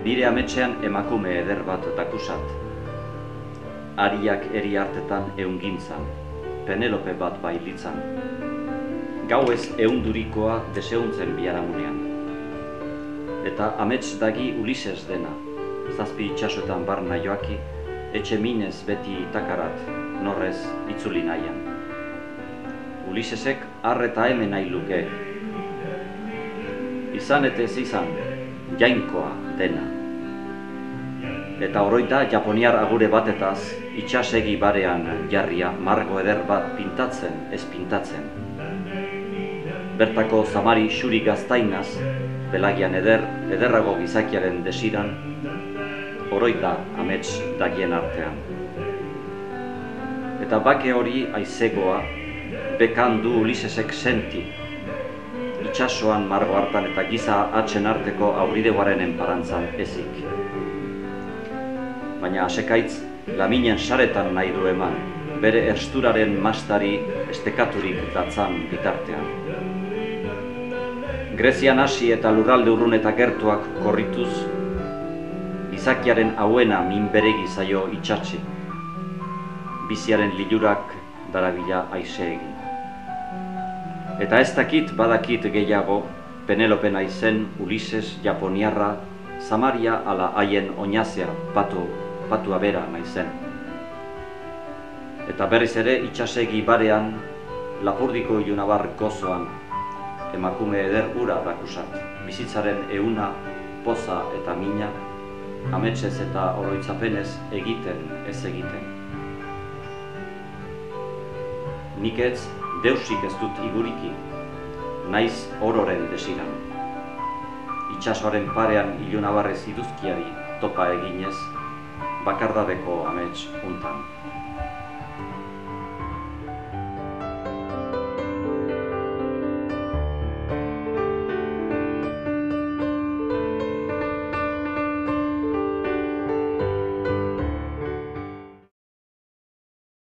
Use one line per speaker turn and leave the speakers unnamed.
Nire ametsean emakume eder bat dakusat. Ariak eri hartetan eungintzan, Penelope bat bailitzan. Gauez eundurikoa deseuntzen biharamunean. Eta amets dagi Ulises dena, zazpi itxasoetan barna joaki, etxe minez beti itakarat, norrez itzuli nahian. Ulisesek arreta hemen nahi luke. Izan eta ez izan, jainkoa dena. Eta oroita japoniar agure batetaz, itxasegi barean jarria margo eder bat pintatzen ez pintatzen. Bertako zamari xuri gaztainaz, belagian ederrago gizakiaren desiran, oroita amets dagien artean. Eta bake hori aizegoa, bekan du Ulisesek senti, itxasoan margo hartan eta giza atzen arteko aurrideguaren enparantzan ezik. Baina asekaitz, laminen saretan nahi du eman, bere ersturaren mastari estekaturik datzan bitartean. Grezian hasi eta lurralde urrun eta gertuak korrituz, gizakiaren hauena minberegi zaio itxatsi, biziaren lilurak darabila aize egin. Eta ez dakit badakit gehiago, Penelope naizen Ulises japoniarra, Samaria ala haien oinazea patua bera naizen. Eta berriz ere itxasegi barean, Lapurdiko ilunabar gozoan, emakume eder ura dakusat, bizitzaren euna, poza eta mina, ametsez eta oroitzapenez egiten ez egiten. Nik ez, deusik ez dut iguriki, naiz ororen desiran. Itxasoaren parean ilunabarrez iduzkiari topa eginez, bakardabeko amets untan.